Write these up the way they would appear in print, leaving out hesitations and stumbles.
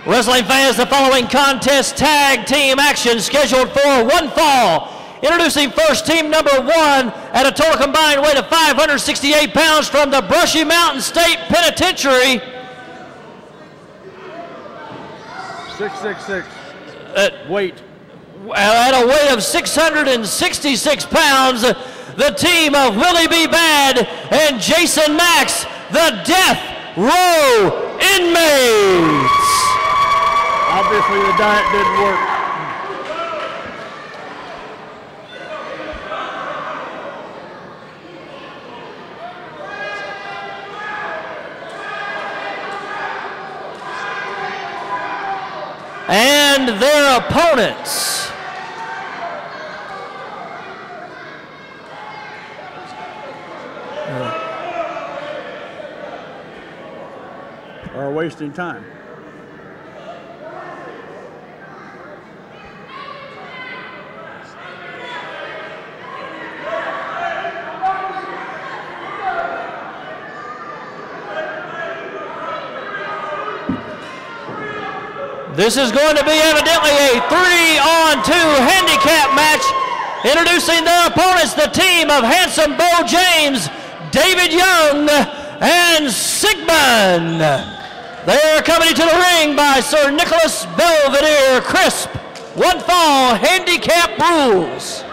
Wrestling fans, the following contest tag team action scheduled for one fall. Introducing first team number 1 at a total combined weight of 568 pounds from the Brushy Mountain State Penitentiary. 666. Weight. At a weight of 666 pounds, the team of Willie B. Bad and Jason Max, the Death Row Inmates. Obviously the diet didn't work. And their opponents. Are wasting time. This is going to be evidently a 3-on-2 handicap match. Introducing their opponents, the team of Handsome Bo James, David Young, and SIGMON. They are coming into the ring by Sir Nicholas Belvedere Crisp. One fall handicap rules.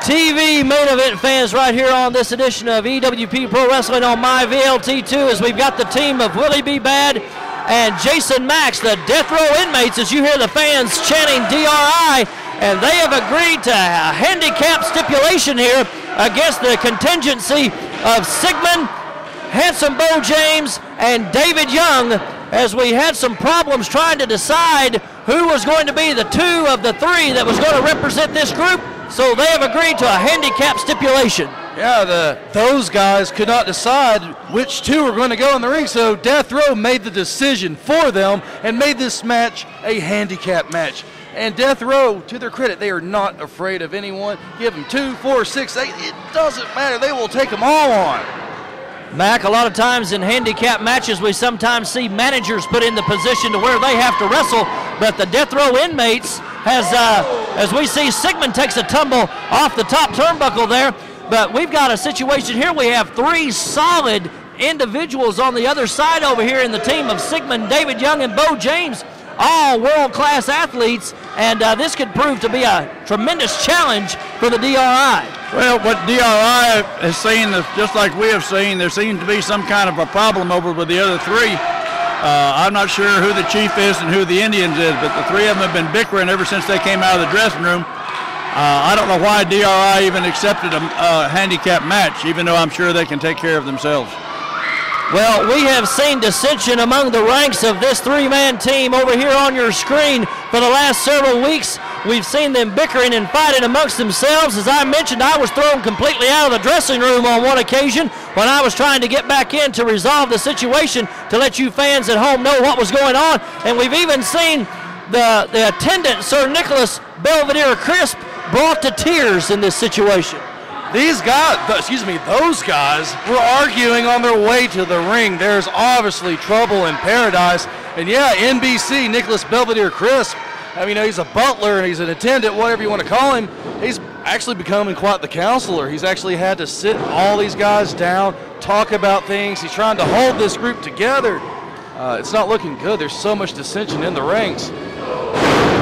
TV main event fans right here on this edition of EWP Pro Wrestling on MyVLT2 as we've got the team of Willie B. Bad and Jason Max, the Death Row Inmates, as you hear the fans chanting DRI, and they have agreed to a handicap stipulation here against the contingency of SIGMON, Handsome Bo James, and David Young, as we had some problems trying to decide who was going to be the 2 of the 3 that was going to represent this group. So they have agreed to a handicap stipulation. Yeah, those guys could not decide which 2 were going to go in the ring, so Death Row made the decision for them and made this match a handicap match. And Death Row, to their credit, they are not afraid of anyone. Give them 2, 4, 6, 8, it doesn't matter. They will take them all on. Mac, a lot of times in handicap matches, we sometimes see managers put in the position to where they have to wrestle, but the Death Row Inmates has, as we see, SIGMON takes a tumble off the top turnbuckle there, but we've got a situation here. We have 3 solid individuals on the other side over here in the team of SIGMON, David Young, and Bo James, all world-class athletes, and this could prove to be a tremendous challenge for the DRI. Well, what DRI has seen, just like we have seen, there seems to be some kind of a problem over with the other 3. I'm not sure who the chief is and who the Indians is, but the 3 of them have been bickering ever since they came out of the dressing room. I don't know why DRI even accepted a handicap match, even though I'm sure they can take care of themselves. Well, we have seen dissension among the ranks of this 3-man team over here on your screen for the last several weeks. We've seen them bickering and fighting amongst themselves. As I mentioned, I was thrown completely out of the dressing room on one occasion when I was trying to get back in to resolve the situation to let you fans at home know what was going on. And we've even seen the attendant, Sir Nicholas Belvedere Crisp, brought to tears in this situation. These guys, those guys were arguing on their way to the ring. There's obviously trouble in paradise. And yeah, NBC, Nicholas Belvedere Crisp, I mean, he's a butler and he's an attendant, whatever you want to call him. He's actually becoming quite the counselor. He's actually had to sit all these guys down, talk about things. He's trying to hold this group together. It's not looking good. There's so much dissension in the ranks.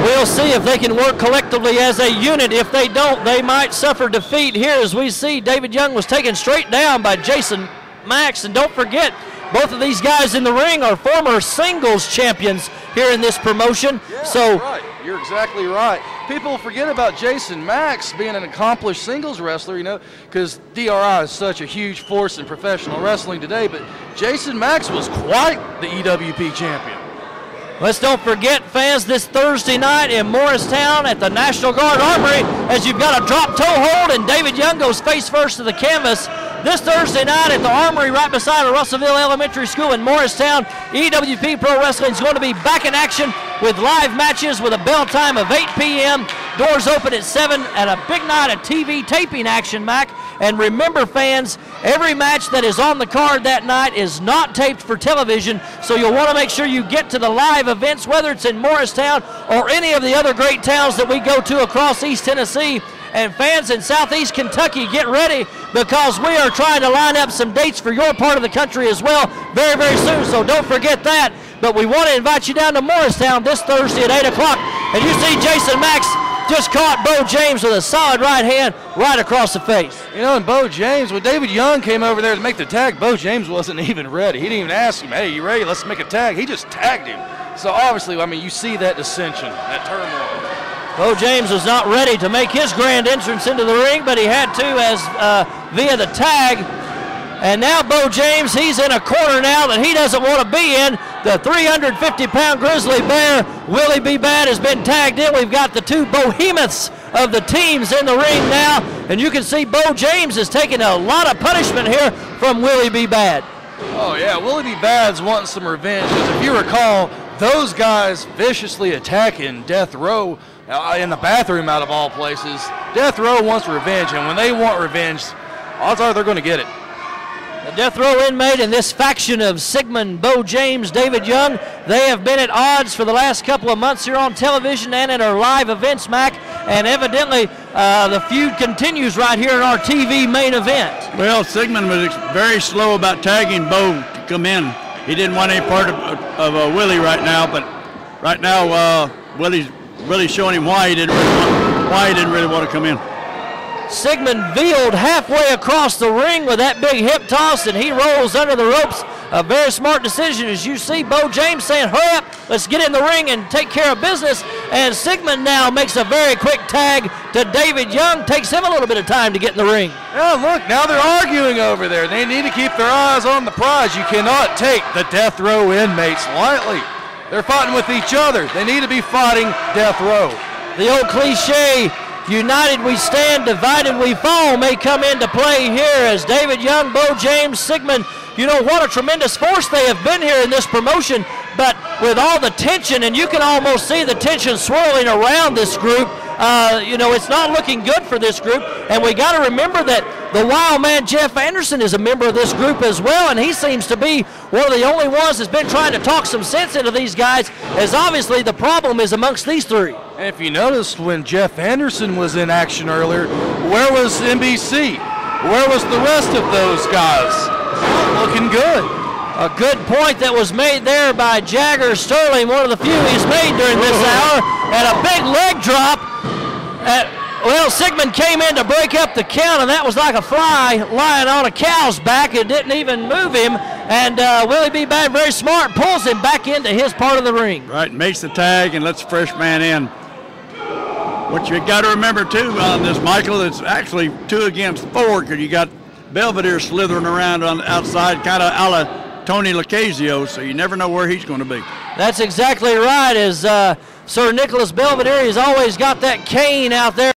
We'll see if they can work collectively as a unit. If they don't, they might suffer defeat here. As we see, David Young was taken straight down by Jason Max. And don't forget, both of these guys in the ring are former singles champions here in this promotion. Yeah, so right. You're exactly right. people forget about Jason Max being an accomplished singles wrestler, you know, because DRI is such a huge force in professional wrestling today, but Jason Max was quite the EWP champion. Let's don't forget, fans, this Thursday night in Morristown at the National Guard Armory, as you've got a drop toe hold and David Young goes face first to the canvas. This Thursday night at the Armory right beside the Russellville Elementary School in Morristown, EWP Pro Wrestling is going to be back in action with live matches with a bell time of 8 p.m. Doors open at 7 and a big night of TV taping action, Mac. And remember, fans, every match that is on the card that night is not taped for television, so you'll want to make sure you get to the live events, whether it's in Morristown or any of the other great towns that we go to across East Tennessee. And fans in Southeast Kentucky, get ready, because we are trying to line up some dates for your part of the country as well very, very soon, so don't forget that. But we want to invite you down to Morristown this Thursday at 8 o'clock. And you see Jason Max just caught Bo James with a solid right hand right across the face. You know, and Bo James, when David Young came over there to make the tag, Bo James wasn't even ready. He didn't even ask him, hey, you ready? Let's make a tag. He just tagged him. So obviously, I mean, you see that dissension, that turmoil. Bo James was not ready to make his grand entrance into the ring, but he had to as via the tag. And now Bo James, he's in a corner now that he doesn't want to be in. The 350-pound grizzly bear, Willie B. Bad, has been tagged in. We've got the two behemoths of the teams in the ring now. And you can see Bo James is taking a lot of punishment here from Willie B. Bad. Oh, yeah, Willie B. Bad's wanting some revenge. Because if you recall, those guys viciously attacking Death Row in the bathroom, out of all places. Death Row wants revenge, and when they want revenge, odds are they're going to get it. The Death Row inmate and this faction of SIGMON, Bo James, David Young, they have been at odds for the last couple of months here on television and at our live events, Mac, and evidently the feud continues right here in our TV main event. Well, SIGMON was very slow about tagging Bo to come in. He didn't want any part of Willie right now, but right now Willie's really showing him why he didn't really want to come in. SIGMON veered halfway across the ring with that big hip toss, and he rolls under the ropes. A very smart decision, as you see Bo James saying, hurry up, let's get in the ring and take care of business. And SIGMON now makes a very quick tag to David Young. Takes him a little bit of time to get in the ring. Yeah, look, now they're arguing over there. They need to keep their eyes on the prize. You cannot take the Death Row inmates lightly. They're fighting with each other. They need to be fighting Death Row. The old cliche, united we stand, divided we fall, may come into play here as David Young, Bo James, SIGMON, you know, what a tremendous force they have been here in this promotion, but with all the tension, and you can almost see the tension swirling around this group, you know, it's not looking good for this group, and we got to remember that the wild man Jeff Anderson is a member of this group as well, and he seems to be one of the only ones that's been trying to talk some sense into these guys, as obviously the problem is amongst these three. And if you noticed, when Jeff Anderson was in action earlier, where was NBC? Where was the rest of those guys? Looking good. A good point that was made there by Jagger Sterling, one of the few he's made during this hour, and a big leg drop. Well, SIGMON came in to break up the count, and that was like a fly lying on a cow's back. It didn't even move him, and Willie B. Bad, very smart, pulls him back into his part of the ring. Right, makes the tag and lets the fresh man in. What you got to remember, too, on this, Michael, it's actually 2 against 4, because you got Belvedere slithering around on the outside, kind of a la Tony Lucchesio, so you never know where he's going to be. That's exactly right, as Sir Nicholas Belvedere has always got that cane out there.